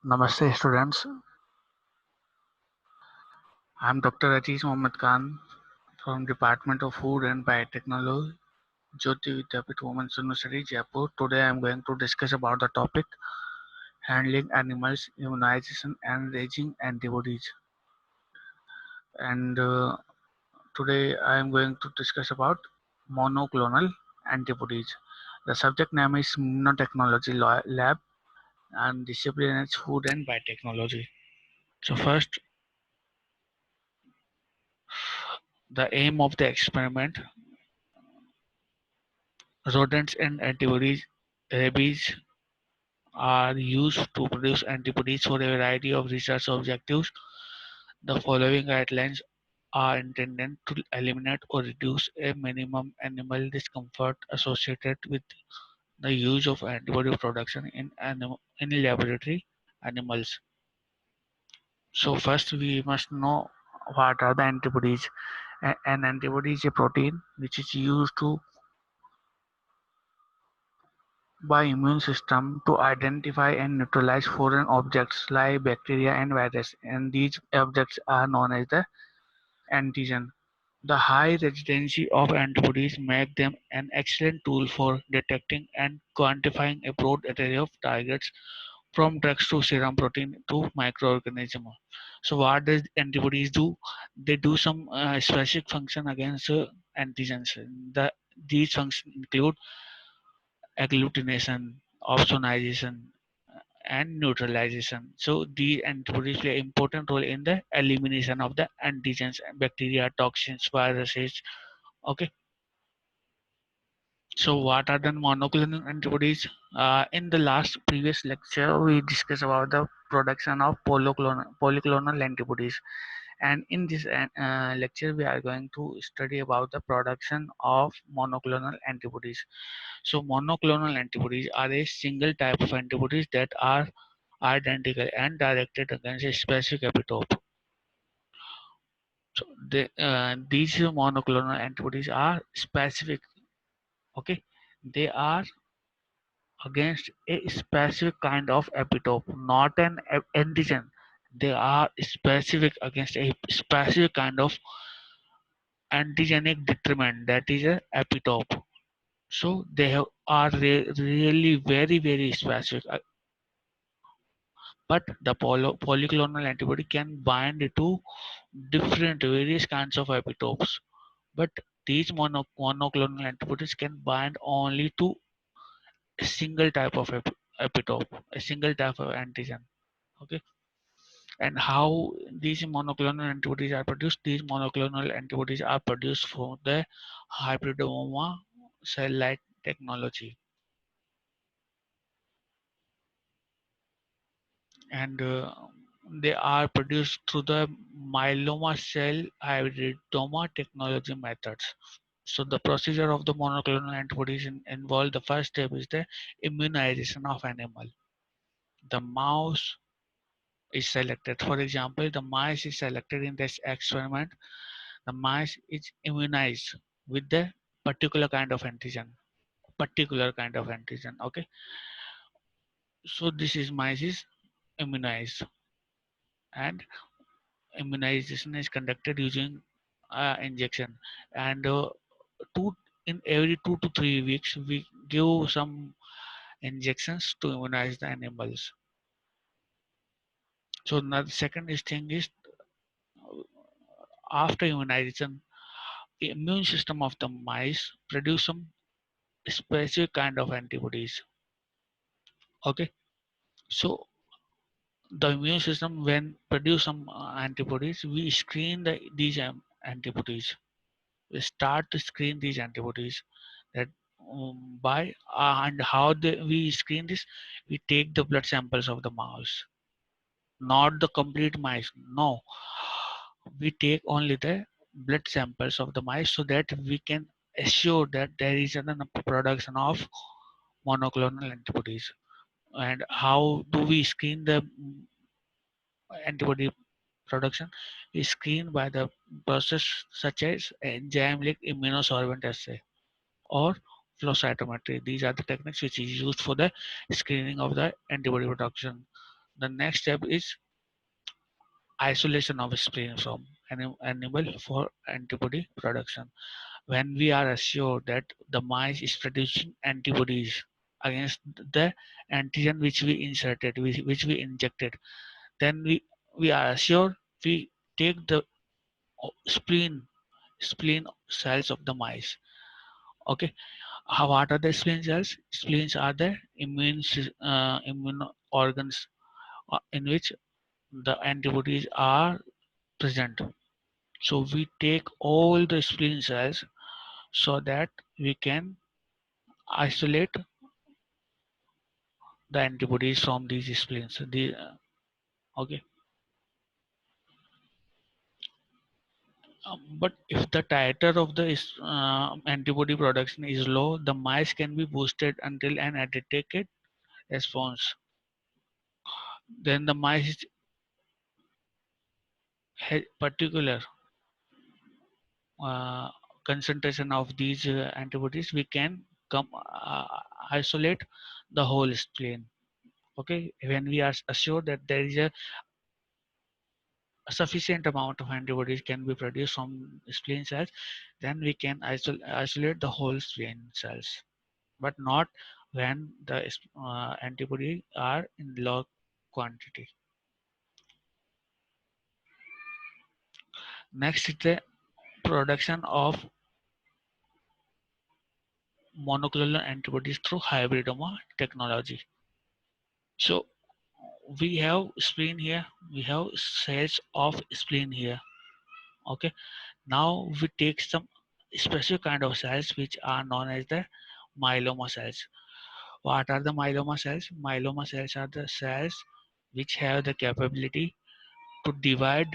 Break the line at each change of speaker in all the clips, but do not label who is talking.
Namaste students, I am Dr. Aziz Mohammad Khan from Department of Food and Biotechnology, Jyoti Vidyapith Women's University, Jaipur. Today I am going to discuss about the topic handling animals, immunization and raising antibodies. And today I am going to discuss about monoclonal antibodies. The subject name is Immunotechnology Lab and discipline is Food and Biotechnology. So first, the aim of the experiment. Rodents and antibodies rabies are used to produce antibodies for a variety of research objectives. The following guidelines are intended to eliminate or reduce a minimum animal discomfort associated with the use of antibody production in laboratory animals. So first we must know what are the antibodies. An antibody is a protein which is used to by immune system to identify and neutralize foreign objects like bacteria and virus, and these objects are known as the antigen. The high residency of antibodies make them an excellent tool for detecting and quantifying a broad array of targets from drugs to serum protein to microorganisms. So what does antibodies do? They do some specific function against antigens. These functions include agglutination, opsonization, and neutralization. So the antibodies play an important role in the elimination of the antigens, bacteria, toxins, viruses. Okay. So what are the monoclonal antibodies? In the last previous lecture, we discussed about the production of polyclonal antibodies, and in this lecture, we are going to study about the production of monoclonal antibodies. So monoclonal antibodies are a single type of antibodies that are identical and directed against a specific epitope. So these monoclonal antibodies are specific. Okay, they are against a specific kind of epitope, not an antigen. They are specific against a specific kind of antigenic determinant, that is a epitope. So are really very specific. But the polyclonal antibody can bind to different various kinds of epitopes. But these monoclonal antibodies can bind only to a single type of epitope, a single type of antigen. Okay. And how these monoclonal antibodies are produced? These monoclonal antibodies are produced from the hybridoma cell-like technology, and they are produced through the myeloma cell hybridoma technology methods. So the procedure of the monoclonal antibodies involve the first step is the immunization of animal. The mouse is selected. For example, the mice is selected in this experiment. The mice is immunized with the particular kind of antigen. Particular kind of antigen. Okay. So this is mice is immunized, and immunization is conducted using injection, and two in every 2 to 3 weeks we give some injections to immunize the animals. So now the second thing is, after immunization, the immune system of the mice produce some specific kind of antibodies. Okay. So the immune system when produce some antibodies, we screen these antibodies. We start to screen these antibodies that by and how we screen this. We take the blood samples of the mouse, not the complete mice. No, we take only the blood samples of the mice so that we can assure that there is an production of monoclonal antibodies. And how do we screen the antibody production? We screen by the process such as enzyme-linked immunosorbent assay or flow cytometry. These are the techniques which is used for the screening of the antibody production. The next step is isolation of spleen from animal for antibody production. When we are assured that the mice is producing antibodies against the antigen which we inserted, which we injected, then we are assured we take the spleen cells of the mice. Okay, what are the spleen cells? Spleens are the immune organs in which the antibodies are present. So we take all the spleen cells so that we can isolate the antibodies from these spleens. Okay, but if the titer of the antibody production is low, the mice can be boosted until an adequate response. Then the mice particular uh, concentration of these antibodies, we can come isolate the whole spleen. Okay, when we are assured that there is a sufficient amount of antibodies can be produced from spleen cells, then we can isolate the whole spleen cells, but not when the antibody are in low quantity. Next is the production of monoclonal antibodies through hybridoma technology. So we have spleen here, we have cells of spleen here. Okay, now we take some special kind of cells which are known as the myeloma cells. What are the myeloma cells? Myeloma cells are the cells which have the capability to divide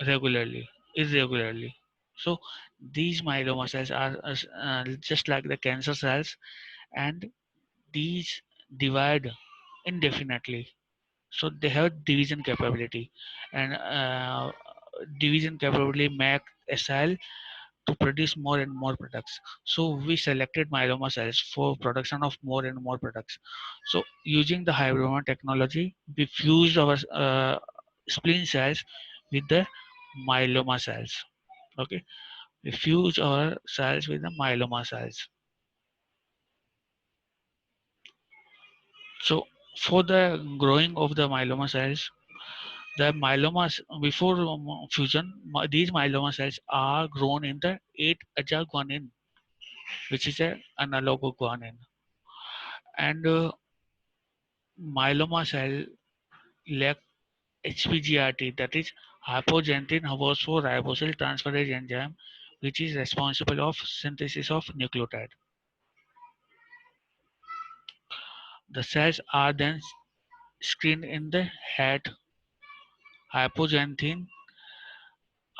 regularly, irregularly. So these myeloma cells are just like the cancer cells, and these divide indefinitely. So they have division capability, and division capability make a cell to produce more and more products. So we selected myeloma cells for production of more and more products. So using the hybridoma technology, we fused our spleen cells with the myeloma cells. Okay, we fuse our cells with the myeloma cells. So for the growing of the myeloma cells, the myelomas before fusion, these myeloma cells are grown in the 8-aja guanine, which is a analog of guanine. And myeloma cell lack HPGRT, that is hypoxanthine phosphoribosyl transferase enzyme, which is responsible of synthesis of nucleotide. The cells are then screened in the head hypoxanthine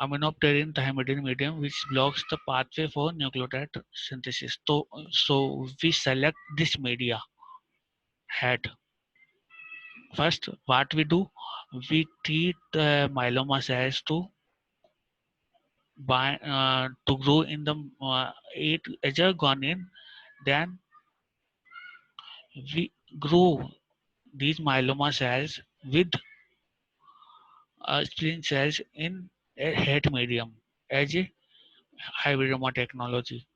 aminopterin thymidine medium, which blocks the pathway for nucleotide synthesis. So we select this media head. First, what we do, we treat the myeloma cells to grow in the 8 guanine. Then we grow these myeloma cells with spleen cells in a head medium as a hybridoma technology.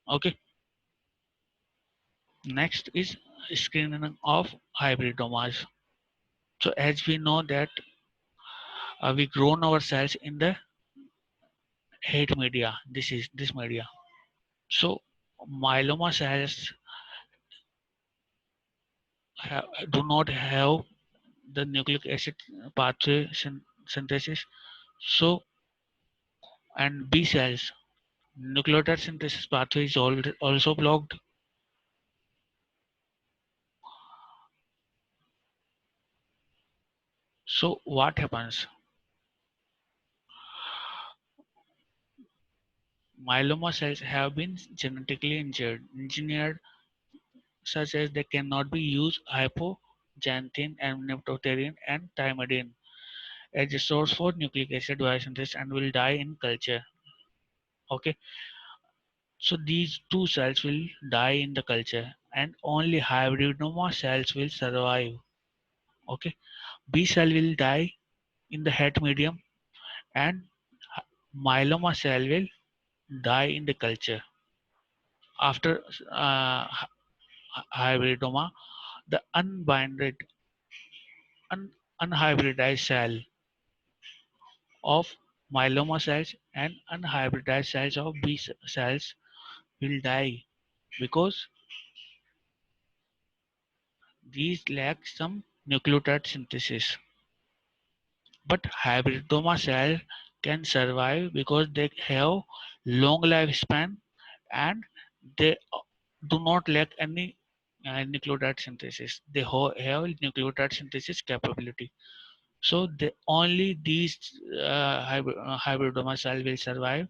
Okay. Next is screening of hybridomas. So as we know that we grown our cells in the head media. This is this media. So myeloma cells do not have the nucleic acid pathway synthesis. So and B cells, nucleotide synthesis pathway is also blocked. So what happens? Myeloma cells have been genetically engineered such as they cannot be used hypoxanthine and aminopterin and thymidine as a source for nucleic acid biosynthesis and will die in culture. Okay, so these two cells will die in the culture, and only hybridoma cells will survive. Okay, B cell will die in the het medium, and myeloma cell will die in the culture. After hybridoma, the unhybridized cell of myeloma cells and unhybridized cells of B cells will die because these lack some nucleotide synthesis. But hybridoma cell can survive because they have long lifespan and they do not lack any nucleotide synthesis. They have nucleotide synthesis capability. So only these hybridoma cell will survive,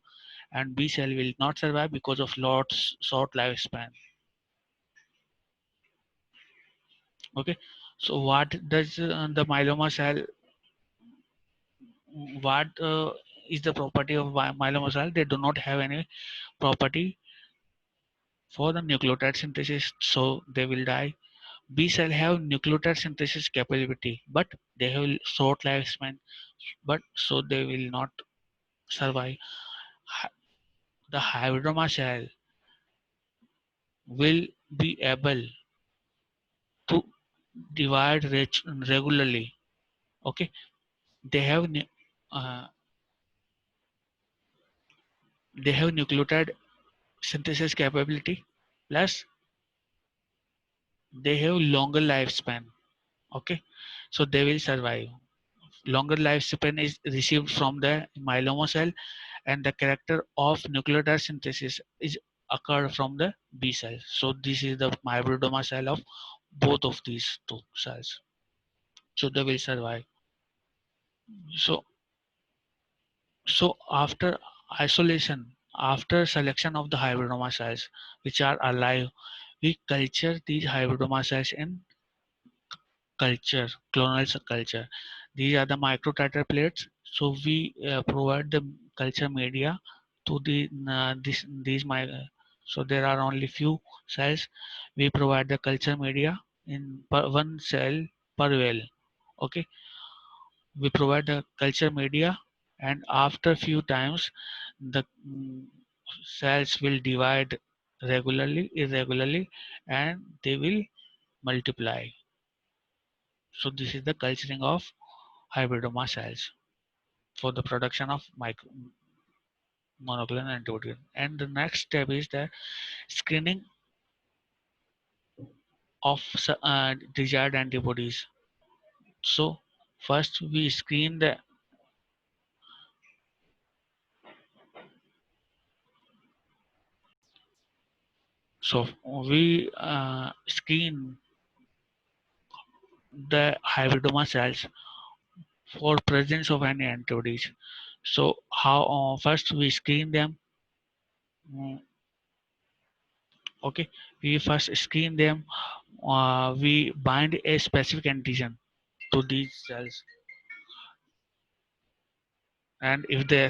and B cell will not survive because of lots short lifespan. Okay, so what does the myeloma cell? What is the property of myeloma cell? They do not have any property for the nucleotide synthesis, so they will die. B cell have nucleotide synthesis capability, but they have short lifespan, but so they will not survive. The hybridoma cell will be able to divide regularly. Okay, they have uh, they have nucleotide synthesis capability, plus they have longer lifespan. Okay, so they will survive. Longer lifespan is received from the myeloma cell, and the character of nucleotide synthesis is occurred from the B cell. So this is the hybridoma cell of both of these two cells. So they will survive. So after isolation, after selection of the hybridoma cells which are alive, we culture these hybridoma cells in culture, clonal culture. These are the microtiter plates. So we provide the culture media to these so there are only few cells. We provide the culture media in one cell per well. Okay, we provide the culture media, and after few times the cells will divide irregularly, and they will multiply. So this is the culturing of hybridoma cells for the production of monoclonal antibody. And the next step is the screening of desired antibodies. So first we screen the so we screen the hybridoma cells for presence of any antibodies. So how first we screen them. Okay, we first screen them. We bind a specific antigen to these cells, and if the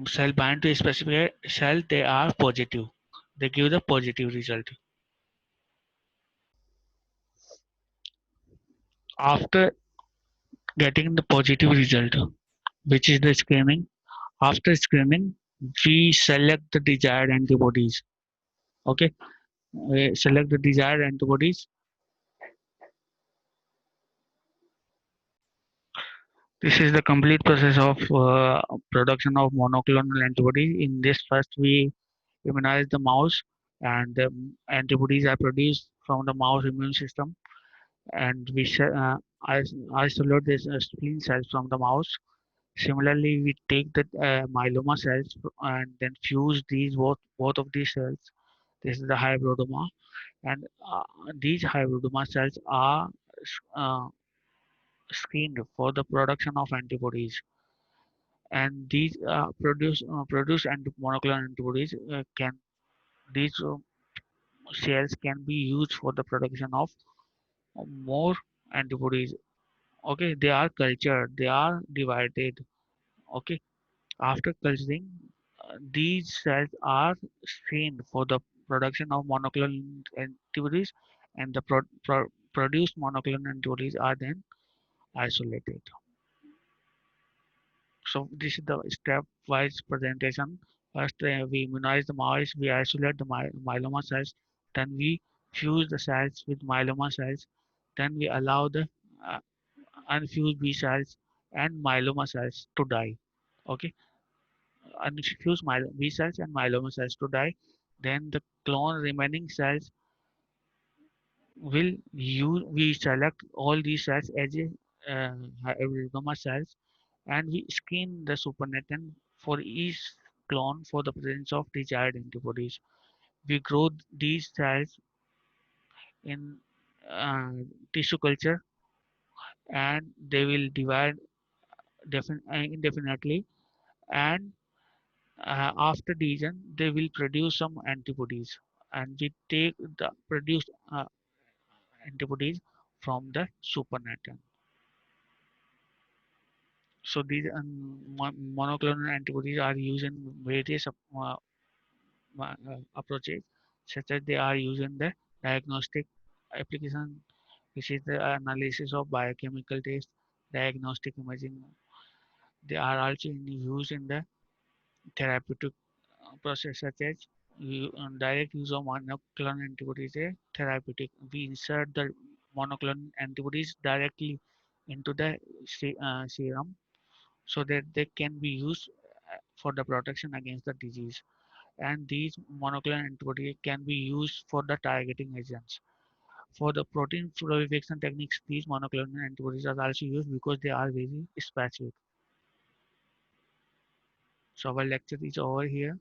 cell bind to a specific cell, they are positive. They give the positive result. After getting the positive result, which is the screening, after screening, we select the desired antibodies. Okay, we select the desired antibodies. This is the complete process of production of monoclonal antibody. In this, first we immunize the mouse, and the antibodies are produced from the mouse immune system, and we isolate this spleen cells from the mouse. Similarly, we take the myeloma cells and then fuse these both of these cells. This is the hybridoma, and these hybridoma cells are uh, screened for the production of antibodies, and these produce monoclonal antibodies can these cells can be used for the production of more antibodies. Okay, they are cultured, they are divided. Okay, after culturing, these cells are screened for the production of monoclonal antibodies, and the produced monoclonal antibodies are then isolated. So this is the stepwise presentation. First, we immunize the mouse, we isolate the myeloma cells, then we fuse the cells with myeloma cells, then we allow the uh, unfused B cells and myeloma cells to die. Okay, unfused B cells and myeloma cells to die. Then the clone remaining cells will use, we select all these cells as a hybridoma cells, and we screen the supernatant for each clone for the presence of desired antibodies. We grow these cells in uh, tissue culture, and they will divide indefinitely, and after division they will produce some antibodies, and we take the produced antibodies from the supernatant. So these monoclonal antibodies are used in various approaches, such as they are used in the diagnostic application, which is the analysis of biochemical test, diagnostic imaging. They are also used in the therapeutic process, such as direct use of monoclonal antibodies, a therapeutic. We insert the monoclonal antibodies directly into the serum so that they can be used for the protection against the disease. And these monoclonal antibodies can be used for the targeting agents. For the protein purification techniques, these monoclonal antibodies are also used because they are very specific. So our lecture is over here.